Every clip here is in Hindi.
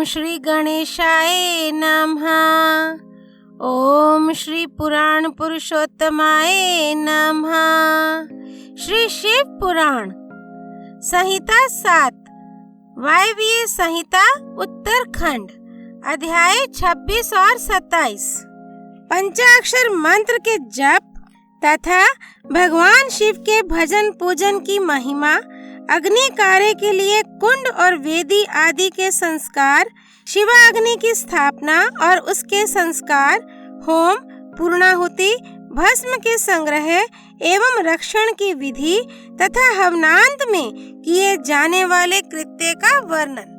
श्री गणेशाय नमः। ओम श्री पुराण पुरुषोत्तमाय नमः। श्री शिव पुराण संहिता 7 वायव्य संहिता उत्तरखंड अध्याय 26 और 27। पंचाक्षर मंत्र के जप तथा भगवान शिव के भजन पूजन की महिमा, अग्नि कार्य के लिए कुंड और वेदी आदि के संस्कार, शिवाग्नि की स्थापना और उसके संस्कार, होम, पूर्णाहुति, भस्म के संग्रह एवं रक्षण की विधि तथा हवनांत में किए जाने वाले कृत्य का वर्णन।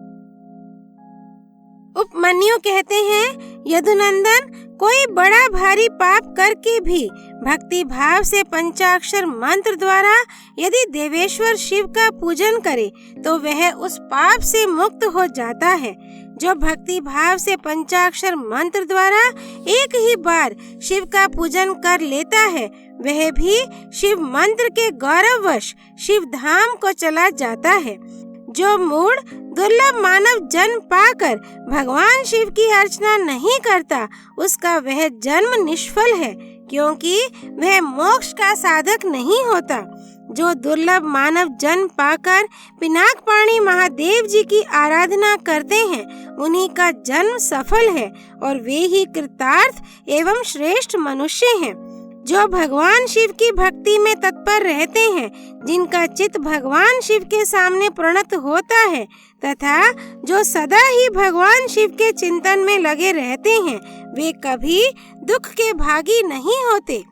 उपमन्यु कहते हैं, यदुनंदन, कोई बड़ा भारी पाप करके भी भक्ति भाव से पंचाक्षर मंत्र द्वारा यदि देवेश्वर शिव का पूजन करे तो वह उस पाप से मुक्त हो जाता है। जो भक्ति भाव से पंचाक्षर मंत्र द्वारा एक ही बार शिव का पूजन कर लेता है, वह भी शिव मंत्र के गौरववश शिव धाम को चला जाता है। जो मूढ़ दुर्लभ मानव जन्म पाकर भगवान शिव की अर्चना नहीं करता, उसका वह जन्म निष्फल है, क्योंकि वह मोक्ष का साधक नहीं होता। जो दुर्लभ मानव जन्म पाकर पिनाकपाणी महादेव जी की आराधना करते हैं, उन्हीं का जन्म सफल है और वे ही कृतार्थ एवं श्रेष्ठ मनुष्य हैं। जो भगवान शिव की भक्ति में तत्पर रहते हैं, जिनका चित्त भगवान शिव के सामने प्रणत होता है तथा जो सदा ही भगवान शिव के चिंतन में लगे रहते हैं, वे कभी दुख के भागी नहीं होते।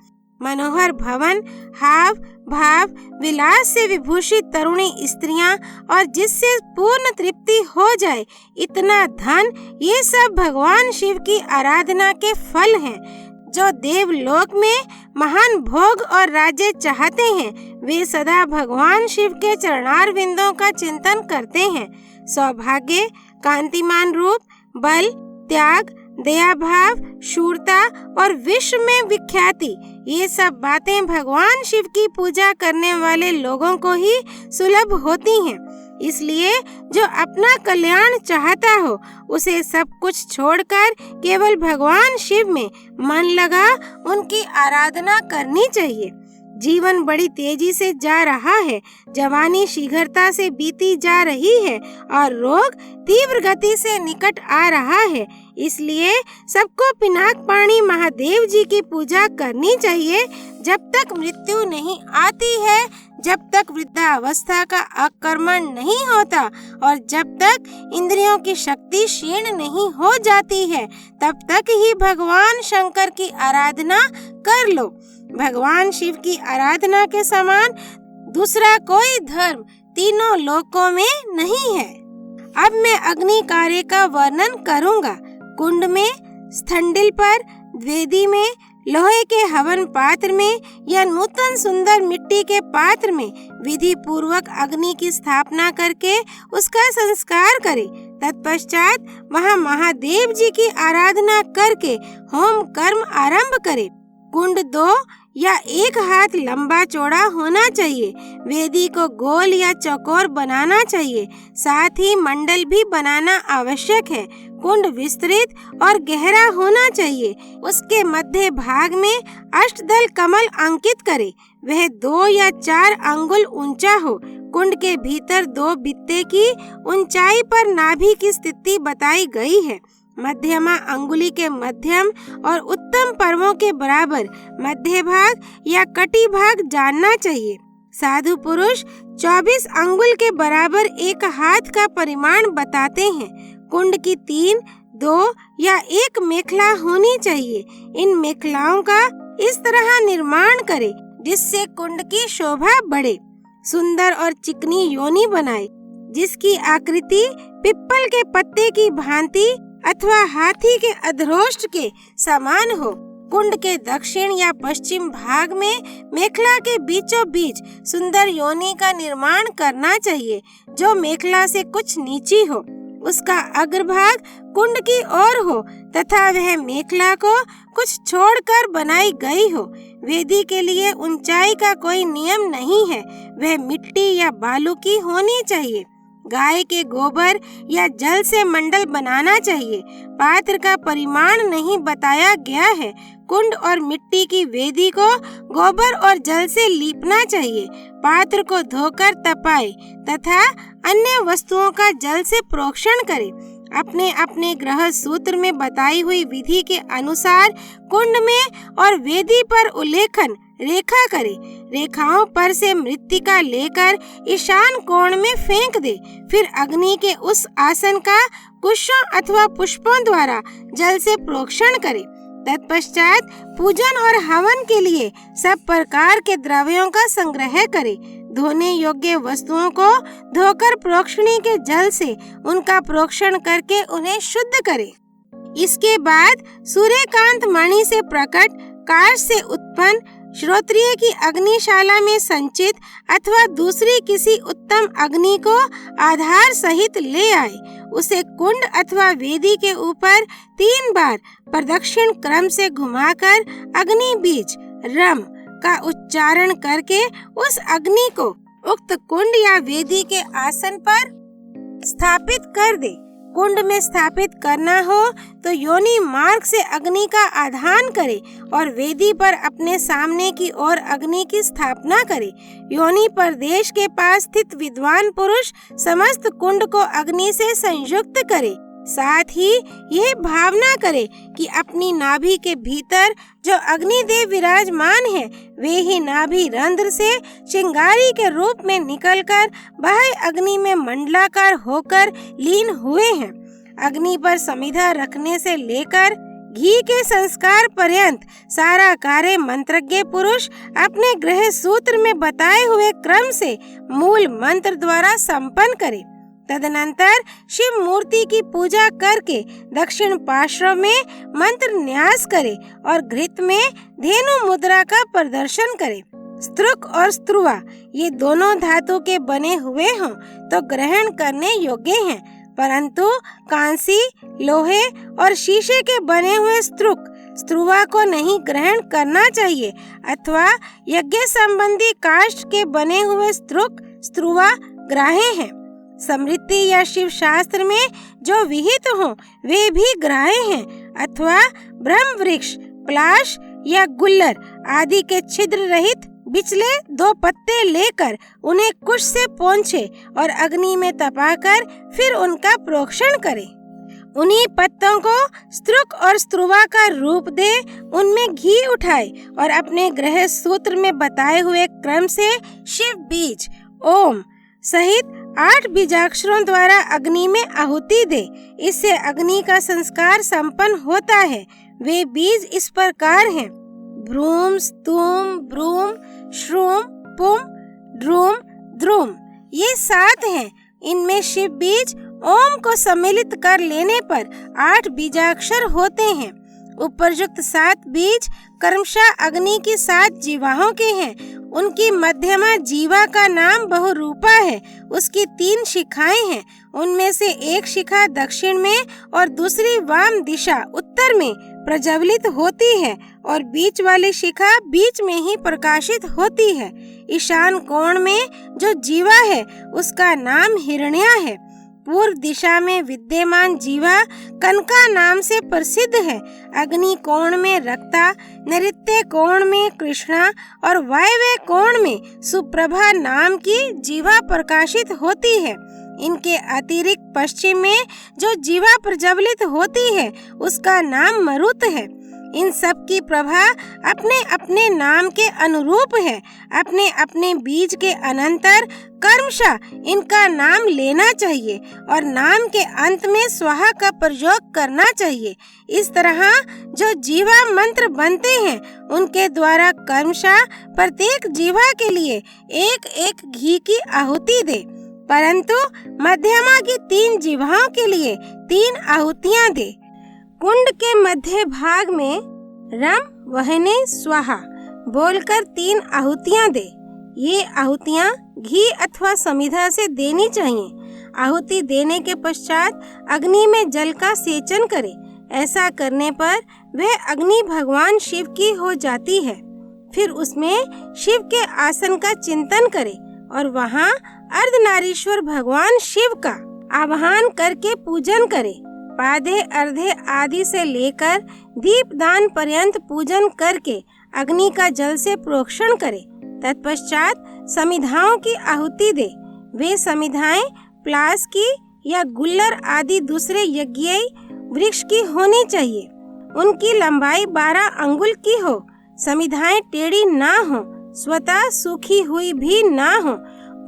मनोहर भवन, हाव भाव, विलास से विभूषित तरुणी स्त्रियां और जिससे पूर्ण तृप्ति हो जाए इतना धन, ये सब भगवान शिव की आराधना के फल हैं। जो देवलोक में महान भोग और राज्य चाहते हैं, वे सदा भगवान शिव के चरणार बिंदों का चिंतन करते हैं। सौभाग्य, कांतिमान रूप, बल, त्याग, दया भाव, शूरता और विश्व में विख्याति, ये सब बातें भगवान शिव की पूजा करने वाले लोगों को ही सुलभ होती हैं। इसलिए जो अपना कल्याण चाहता हो, उसे सब कुछ छोड़कर केवल भगवान शिव में मन लगा उनकी आराधना करनी चाहिए। जीवन बड़ी तेजी से जा रहा है, जवानी शीघ्रता से बीती जा रही है और रोग तीव्र गति से निकट आ रहा है। इसलिए सबको पिनाकपाणी महादेव जी की पूजा करनी चाहिए। जब तक मृत्यु नहीं आती है, जब तक वृद्धावस्था का आक्रमण नहीं होता और जब तक इंद्रियों की शक्ति क्षीण नहीं हो जाती है, तब तक ही भगवान शंकर की आराधना कर लो। भगवान शिव की आराधना के समान दूसरा कोई धर्म तीनों लोकों में नहीं है। अब मैं अग्नि कार्य का वर्णन करूंगा। कुंड में, स्थंडिल पर, वेदी में, लोहे के हवन पात्र में या नूतन सुंदर मिट्टी के पात्र में विधि पूर्वक अग्नि की स्थापना करके उसका संस्कार करे। तत्पश्चात वहां महादेव जी की आराधना करके होम कर्म आरंभ करे। कुंड 2 या 1 हाथ लंबा चौड़ा होना चाहिए। वेदी को गोल या चौकोर बनाना चाहिए, साथ ही मंडल भी बनाना आवश्यक है। कुंड विस्तृत और गहरा होना चाहिए। उसके मध्य भाग में अष्टदल कमल अंकित करे। वह 2 या 4 अंगुल ऊंचा हो। कुंड के भीतर 2 बित्ते की ऊंचाई पर नाभि की स्थिति बताई गई है। मध्यमा अंगुली के मध्यम और उत्तम पर्वों के बराबर मध्य भाग या कटी भाग जानना चाहिए। साधु पुरुष 24 अंगुल के बराबर 1 हाथ का परिमाण बताते हैं। कुंड की 3, 2 या 1 मेखला होनी चाहिए। इन मेखलाओं का इस तरह निर्माण करें जिससे कुंड की शोभा बढ़े। सुंदर और चिकनी योनि बनाए, जिसकी आकृति पिप्पल के पत्ते की भांति अथवा हाथी के अधरोष्ट के समान हो। कुंड के दक्षिण या पश्चिम भाग में मेखला के बीचों बीच सुंदर योनि का निर्माण करना चाहिए, जो मेखला से कुछ नीची हो। उसका अग्रभाग कुंड की ओर हो तथा वह मेखला को कुछ छोड़कर बनाई गई हो। वेदी के लिए ऊंचाई का कोई नियम नहीं है, वह मिट्टी या बालू की होनी चाहिए। गाय के गोबर या जल से मंडल बनाना चाहिए। पात्र का परिमाण नहीं बताया गया है। कुंड और मिट्टी की वेदी को गोबर और जल से लीपना चाहिए। पात्र को धोकर तपाए तथा अन्य वस्तुओं का जल से प्रोक्षण करे। अपने अपने गृह सूत्र में बताई हुई विधि के अनुसार कुंड में और वेदी पर उल्लेखन रेखा करे। रेखाओं पर से मृत्तिका लेकर ईशान कोण में फेंक दे। फिर अग्नि के उस आसन का कुशों अथवा पुष्पों द्वारा जल से प्रोक्षण करे। तत्पश्चात पूजन और हवन के लिए सब प्रकार के द्रव्यों का संग्रह करे। धोने योग्य वस्तुओं को धोकर प्रोक्षणी के जल से उनका प्रोक्षण करके उन्हें शुद्ध करे। इसके बाद सूर्यकांत मणि से प्रकट, काष्ठ से उत्पन्न, श्रोत्रिय की अग्निशाला में संचित अथवा दूसरी किसी उत्तम अग्नि को आधार सहित ले आए। उसे कुंड अथवा वेदी के ऊपर 3 बार प्रदक्षिण क्रम से घुमाकर अग्नि बीज रम का उच्चारण करके उस अग्नि को उक्त कुंड या वेदी के आसन पर स्थापित कर दे। कुंड में स्थापित करना हो तो योनि मार्ग से अग्नि का आधान करे और वेदी पर अपने सामने की ओर अग्नि की स्थापना करे। योनि प्रदेश के पास स्थित विद्वान पुरुष समस्त कुंड को अग्नि से संयुक्त करे। साथ ही यह भावना करे कि अपनी नाभि के भीतर जो अग्निदेव विराजमान है वे ही नाभि रंध्र से चिंगारी के रूप में निकलकर बाह्य अग्नि में मंडलाकार होकर लीन हुए हैं। अग्नि पर समिधा रखने से लेकर घी के संस्कार पर्यंत सारा कार्य मंत्रज्ञ पुरुष अपने गृह सूत्र में बताए हुए क्रम से मूल मंत्र द्वारा संपन्न करे। तदनंतर शिव मूर्ति की पूजा करके दक्षिण पार्श्व में मंत्र न्यास करे और घृत में धेनु मुद्रा का प्रदर्शन करे। स्त्रुक और स्त्रुवा ये दोनों धातु के बने हुए हों तो ग्रहण करने योग्य हैं, परंतु कांसी, लोहे और शीशे के बने हुए स्त्रुक स्त्रुवा को नहीं ग्रहण करना चाहिए अथवा यज्ञ संबंधी काष्ठ के बने हुए स्त्रुक स्त्रुवा ग्राह्य हैं। स्मृति या शिव शास्त्र में जो विहित हो वे भी ग्राह्य हैं अथवा ब्रह्म वृक्ष, पलाश या गुल्लर आदि के छिद्र रहित बिचले 2 पत्ते लेकर उन्हें कुश से पोंछे और अग्नि में तपाकर फिर उनका प्रोक्षण करे। उन्हीं पत्तों को स्त्रुक और स्त्रुवा का रूप दे, उनमें घी उठाए और अपने गृह सूत्र में बताए हुए क्रम से शिव बीज ओम सहित 8 बीजाक्षरों द्वारा अग्नि में आहुति दे। इससे अग्नि का संस्कार संपन्न होता है। वे बीज इस प्रकार हैं: भ्रूम, स्तूम, ब्रूम, श्रूम, पुम, ड्रूम, द्रुम। ये 7 हैं। इनमें शिव बीज ओम को सम्मिलित कर लेने पर 8 बीजाक्षर होते हैं। उपरयुक्त 7 बीज कर्मशः अग्नि की 7 जीवाओं के हैं। उनकी मध्यमा जीवा का नाम बहुरूपा है। उसकी 3 शिखाएं हैं। उनमें से एक शिखा दक्षिण में और दूसरी वाम दिशा उत्तर में प्रज्वलित होती है और बीच वाली शिखा बीच में ही प्रकाशित होती है। ईशान कोण में जो जीवा है उसका नाम हिरण्या है। पूर्व दिशा में विद्यमान जीवा कनका नाम से प्रसिद्ध है। अग्नि कोण में रक्ता, नैऋत्य कोण में कृष्णा और वायव्य कोण में सुप्रभा नाम की जीवा प्रकाशित होती है। इनके अतिरिक्त पश्चिम में जो जीवा प्रज्वलित होती है उसका नाम मरुत है। इन सब की प्रभा अपने अपने नाम के अनुरूप है। अपने अपने बीज के अनंतर कर्मशः इनका नाम लेना चाहिए और नाम के अंत में स्वाहा का प्रयोग करना चाहिए। इस तरह जो जीवा मंत्र बनते हैं उनके द्वारा कर्मशः प्रत्येक जीवा के लिए एक एक घी की आहुति दे, परंतु मध्यमा की 3 जीवाओं के लिए 3 आहुतियाँ दे। कुंड के मध्य भाग में रम वहने स्वाहा बोलकर 3 आहुतियाँ दे। ये आहुतियाँ घी अथवा समिधा से देनी चाहिए। आहुति देने के पश्चात अग्नि में जल का सेचन करे। ऐसा करने पर वह अग्नि भगवान शिव की हो जाती है। फिर उसमें शिव के आसन का चिंतन करे और वहाँ अर्धनारीश्वर भगवान शिव का आवाहन करके पूजन करे। पादे अर्धे आदि से लेकर दीपदान पर्यंत पूजन करके अग्नि का जल से प्रोक्षण करे। तत्पश्चात समिधाओं की आहुति दे। वे समिधाएं प्लास की या गुल्लर आदि दूसरे यज्ञीय वृक्ष की होनी चाहिए। उनकी लंबाई 12 अंगुल की हो। समिधाएं टेढ़ी ना हो, स्वतः सूखी हुई भी ना हो,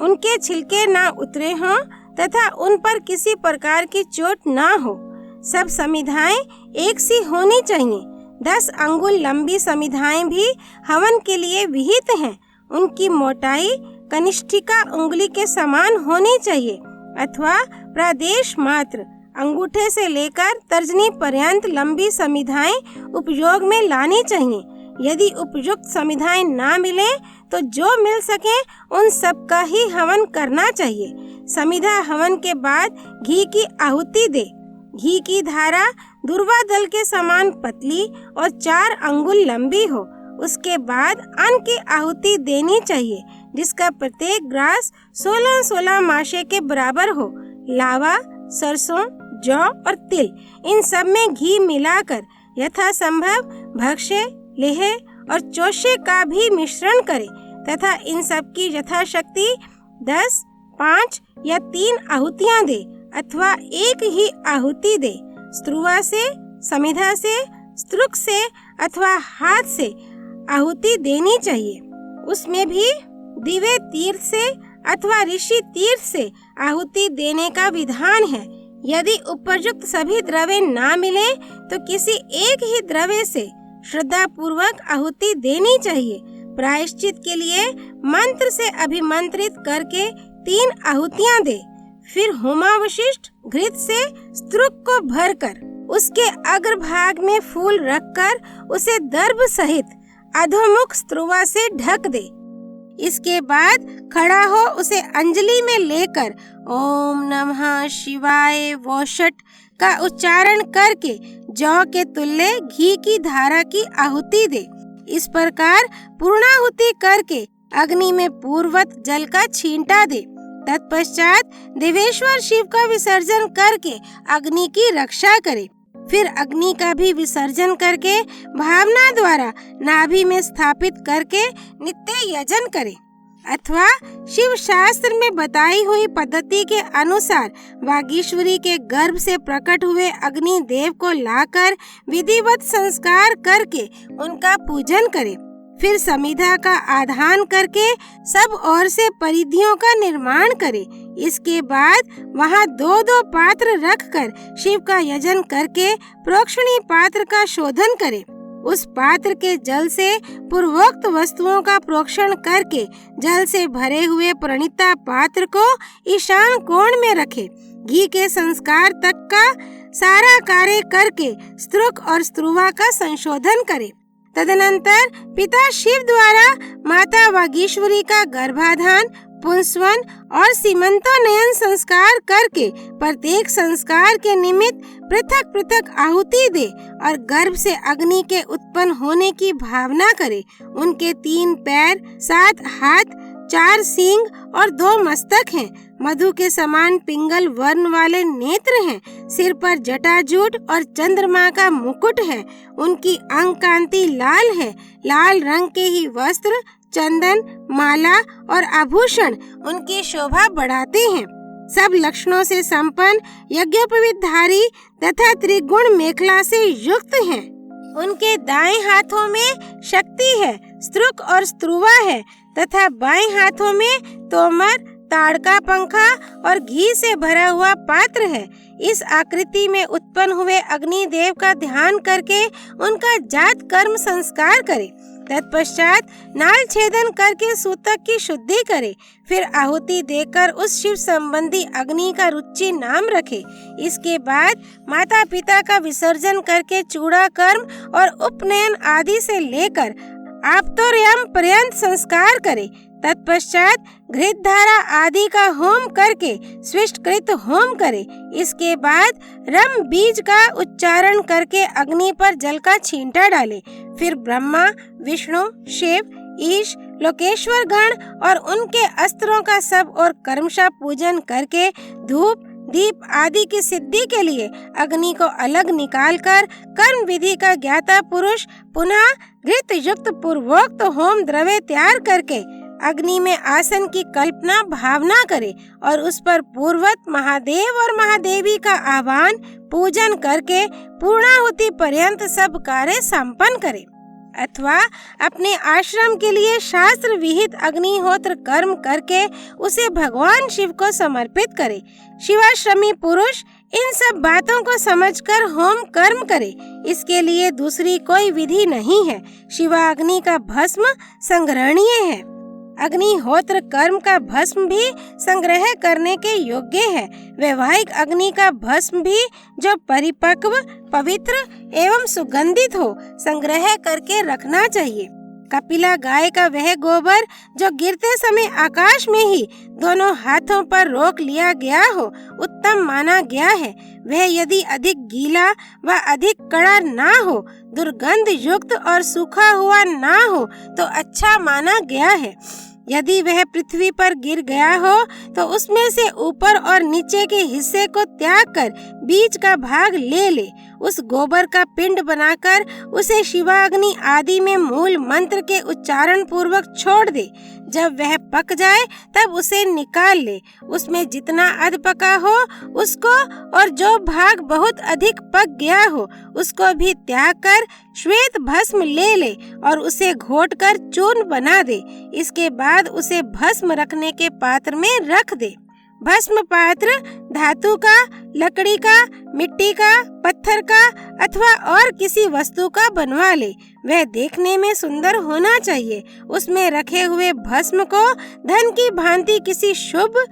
उनके छिलके ना उतरे हों तथा उन पर किसी प्रकार की चोट ना हो। सब समिधाएं एक सी होनी चाहिए। 10 अंगुल लंबी समिधाएं भी हवन के लिए विहित हैं। उनकी मोटाई कनिष्ठिका उंगली के समान होनी चाहिए अथवा प्रादेश मात्र अंगूठे से लेकर तर्जनी पर्यंत लंबी समिधाएं उपयोग में लानी चाहिए। यदि उपयुक्त समिधाएं ना मिले तो जो मिल सके उन सब का ही हवन करना चाहिए। समिधा हवन के बाद घी की आहुति दे। घी की धारा दुर्वा दल के समान पतली और 4 अंगुल लंबी हो। उसके बाद अन्न की आहुति देनी चाहिए जिसका प्रत्येक ग्रास 16-16 माशे के बराबर हो। लावा, सरसों, जौ और तिल इन सब में घी मिलाकर यथासंभव भक्ष्य, लेह और चोषे का भी मिश्रण करे तथा इन सब की यथाशक्ति 10, 5 या 3 आहुतियां दे अथवा एक ही आहुति दे। स्त्रुवा से, समिधा से, स्त्रुक से अथवा हाथ से आहुति देनी चाहिए। उसमें भी दिव्य तीर्थ से अथवा ऋषि तीर्थ से आहुति देने का विधान है। यदि उपयुक्त सभी द्रव्य ना मिले तो किसी एक ही द्रव्य से श्रद्धा पूर्वक आहुति देनी चाहिए। प्रायश्चित के लिए मंत्र से अभिमंत्रित करके 3 आहुतियां दे। फिर होमावशिष्ट घृत से स्त्रुक को भरकर उसके अग्रभाग में फूल रखकर उसे दर्भ सहित अधोमुख स्त्रुवा से ढक दे। इसके बाद खड़ा हो उसे अंजलि में लेकर ओम नमः शिवाय वोषट का उच्चारण करके जौ के तुल्य घी की धारा की आहुति दे। इस प्रकार पूर्णाहुति करके अग्नि में पूर्वत जल का छींटा दे। तत्पश्चात देवेश्वर शिव का विसर्जन करके अग्नि की रक्षा करे। फिर अग्नि का भी विसर्जन करके भावना द्वारा नाभि में स्थापित करके नित्य यजन करे अथवा शिव शास्त्र में बताई हुई पद्धति के अनुसार वागीश्वरी के गर्भ से प्रकट हुए अग्नि देव को लाकर विधिवत संस्कार करके उनका पूजन करे। फिर समिधा का आधान करके सब ओर से परिधियों का निर्माण करे। इसके बाद वहाँ 2-2 पात्र रखकर शिव का यजन करके प्रोक्षणी पात्र का शोधन करे। उस पात्र के जल से पूर्वोक्त वस्तुओं का प्रोक्षण करके जल से भरे हुए प्रणीता पात्र को ईशान कोण में रखे। घी के संस्कार तक का सारा कार्य करके स्त्रुक और स्त्रुवा का संशोधन करे। तदनंतर पिता शिव द्वारा माता वागीश्वरी का गर्भाधान, पुंसवन और सीमंतोन्नयन संस्कार करके प्रत्येक संस्कार के निमित्त पृथक पृथक आहुति दे और गर्भ से अग्नि के उत्पन्न होने की भावना करे। उनके 3 पैर, 7 हाथ, 4 सींग और 2 मस्तक हैं। मधु के समान पिंगल वर्ण वाले नेत्र हैं। सिर पर जटाजूट और चंद्रमा का मुकुट है। उनकी अंग कांति लाल है। लाल रंग के ही वस्त्र, चंदन, माला और आभूषण उनकी शोभा बढ़ाते हैं। सब लक्षणों से संपन्न यज्ञोपवीतधारी तथा त्रिगुण मेखला से युक्त हैं। उनके दाएं हाथों में शक्ति है, स्त्रुक और स्त्रुवा है तथा बाएं हाथों में तोमर, ताड़का पंखा और घी से भरा हुआ पात्र है। इस आकृति में उत्पन्न हुए अग्नि देव का ध्यान करके उनका जात कर्म संस्कार करे। तत्पश्चात नाल छेदन करके सूतक की शुद्धि करे। फिर आहुति देकर उस शिव संबंधी अग्नि का रुचि नाम रखे। इसके बाद माता पिता का विसर्जन करके चूड़ा कर्म और उपनयन आदि से लेकर आप्तोर्यम पर्यंत संस्कार करे। तत्पश्चात घृत धारा आदि का होम करके स्विष्टकृत होम करे। इसके बाद रम बीज का उच्चारण करके अग्नि पर जल का छींटा डाले। फिर ब्रह्मा, विष्णु, शिव, ईश, लोकेश्वर गण और उनके अस्त्रों का सब और कर्मशः पूजन करके धूप दीप आदि की सिद्धि के लिए अग्नि को अलग निकालकर कर्म विधि का ज्ञाता पुरुष पुनः घृत युक्त पूर्वोक्त होम द्रव्य तैयार करके अग्नि में आसन की कल्पना भावना करे और उस पर पूर्वत महादेव और महादेवी का आह्वान पूजन करके पूर्णाहुति पर्यंत सब कार्य संपन्न करे, अथवा अपने आश्रम के लिए शास्त्र विहित अग्निहोत्र कर्म करके उसे भगवान शिव को समर्पित करे। शिवाश्रमी पुरुष इन सब बातों को समझकर होम कर्म करे, इसके लिए दूसरी कोई विधि नहीं है। शिवाग्नि का भस्म संग्रहणीय है। अग्निहोत्र कर्म का भस्म भी संग्रह करने के योग्य है। वैवाहिक अग्नि का भस्म भी जो परिपक्व पवित्र एवं सुगंधित हो संग्रह करके रखना चाहिए। कपिला गाय का वह गोबर जो गिरते समय आकाश में ही दोनों हाथों पर रोक लिया गया हो उत्तम माना गया है। वह यदि अधिक गीला व अधिक कड़ा ना हो, दुर्गंध युक्त और सूखा हुआ ना हो तो अच्छा माना गया है। यदि वह पृथ्वी पर गिर गया हो तो उसमें से ऊपर और नीचे के हिस्से को त्याग कर बीच का भाग ले ले। उस गोबर का पिंड बनाकर उसे शिवाग्नि आदि में मूल मंत्र के उच्चारण पूर्वक छोड़ दे। जब वह पक जाए तब उसे निकाल ले। उसमें जितना अध पका हो उसको और जो भाग बहुत अधिक पक गया हो उसको भी त्याग कर श्वेत भस्म ले ले और उसे घोटकर चूर्ण बना दे। इसके बाद उसे भस्म रखने के पात्र में रख दे। भस्म पात्र धातु का, लकड़ी का, मिट्टी का, पत्थर का अथवा और किसी वस्तु का बनवा ले। वह देखने में सुंदर होना चाहिए। उसमें रखे हुए भस्म को धन की भांति किसी शुभ,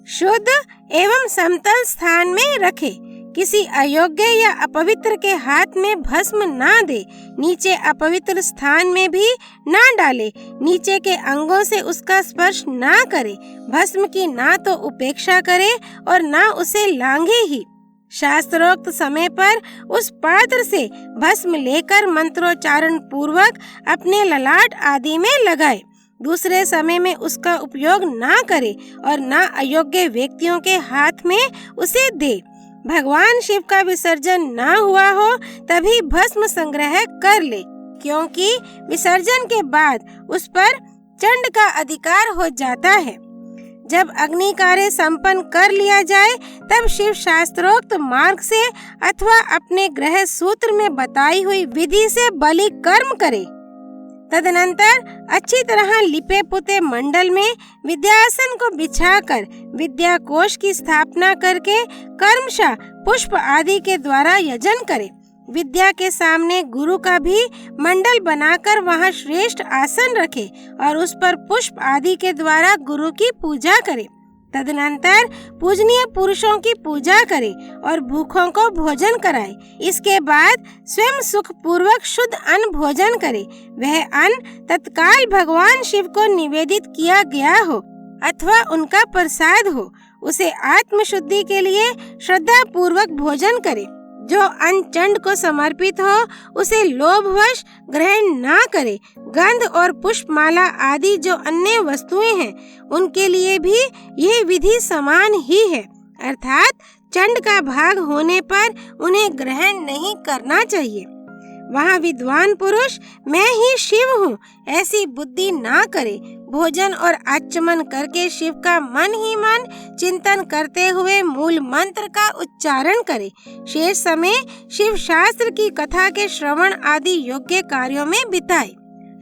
शुद्ध एवं समतल स्थान में रखे। किसी अयोग्य या अपवित्र के हाथ में भस्म ना दे। नीचे अपवित्र स्थान में भी ना डाले। नीचे के अंगों से उसका स्पर्श ना करे। भस्म की ना तो उपेक्षा करे और ना उसे लांघे ही। शास्त्रोक्त समय पर उस पात्र से भस्म लेकर मंत्रोच्चारण पूर्वक अपने ललाट आदि में लगाए। दूसरे समय में उसका उपयोग ना करे और ना अयोग्य व्यक्तियों के हाथ में उसे दे। भगवान शिव का विसर्जन ना हुआ हो तभी भस्म संग्रह कर ले, क्योंकि विसर्जन के बाद उस पर चंड का अधिकार हो जाता है। जब अग्नि कार्य संपन्न कर लिया जाए तब शिव शास्त्रोक्त मार्ग से अथवा अपने ग्रह सूत्र में बताई हुई विधि से बलि कर्म करे। तदनंतर अच्छी तरह लिपे पुते मंडल में विद्यासन को बिछाकर विद्या कोश की स्थापना करके कर्मशः पुष्प आदि के द्वारा यजन करे। विद्या के सामने गुरु का भी मंडल बनाकर वहां श्रेष्ठ आसन रखे और उस पर पुष्प आदि के द्वारा गुरु की पूजा करे। तदनंतर पूजनीय पुरुषों की पूजा करे और भूखों को भोजन कराए। इसके बाद स्वयं सुख पूर्वक शुद्ध अन्न भोजन करे। वह अन्न तत्काल भगवान शिव को निवेदित किया गया हो अथवा उनका प्रसाद हो। उसे आत्म शुद्धि के लिए श्रद्धा पूर्वक भोजन करे। जो अन्न चंड को समर्पित हो उसे लोभवश ग्रहण ना करे। गंध और पुष्पमाला आदि जो अन्य वस्तुएं हैं उनके लिए भी यह विधि समान ही है, अर्थात चंड का भाग होने पर उन्हें ग्रहण नहीं करना चाहिए। वहाँ विद्वान पुरुष मैं ही शिव हूँ ऐसी बुद्धि ना करे। भोजन और आचमन करके शिव का मन ही मन चिंतन करते हुए मूल मंत्र का उच्चारण करे। शेष समय शिव शास्त्र की कथा के श्रवण आदि योग्य कार्यों में बिताए।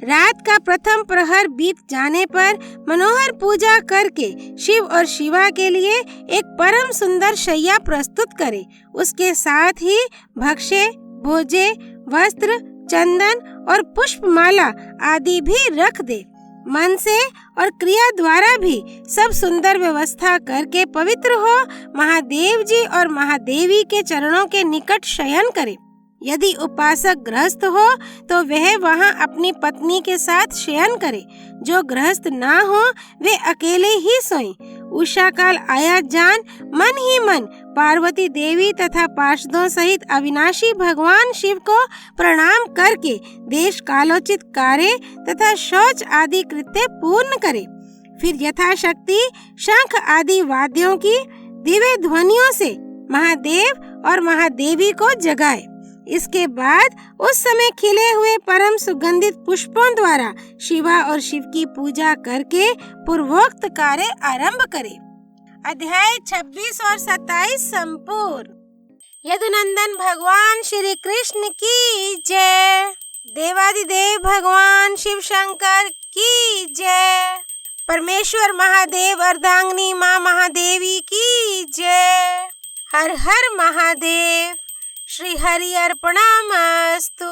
रात का प्रथम प्रहर बीत जाने पर मनोहर पूजा करके शिव और शिवा के लिए एक परम सुंदर शैया प्रस्तुत करे। उसके साथ ही भक्ष्य, भोजे, वस्त्र, चंदन और पुष्पमाला आदि भी रख दे। मन से और क्रिया द्वारा भी सब सुंदर व्यवस्था करके पवित्र हो महादेव जी और महादेवी के चरणों के निकट शयन करे। यदि उपासक गृहस्थ हो तो वह वहां अपनी पत्नी के साथ शयन करे। जो गृहस्थ ना हो वे अकेले ही सोएं। उषा काल आया जान मन ही मन पार्वती देवी तथा पार्षदों सहित अविनाशी भगवान शिव को प्रणाम करके देश कालोचित कार्य तथा शौच आदि कृत्य पूर्ण करे। फिर यथाशक्ति शंख आदि वाद्यों की दिव्य ध्वनियों से महादेव और महादेवी को जगाए। इसके बाद उस समय खिले हुए परम सुगंधित पुष्पों द्वारा शिवा और शिव की पूजा करके पूर्वोक्त कार्य आरंभ करे। अध्याय 26 और 27 संपूर्ण। यदुनंदन भगवान श्री कृष्ण की जय। देवादिदेव भगवान शिव शंकर की जय। परमेश्वर महादेव अर्धांगिनी माँ महादेवी की जय। हर हर महादेव। श्री हरि अर्पणमस्तु।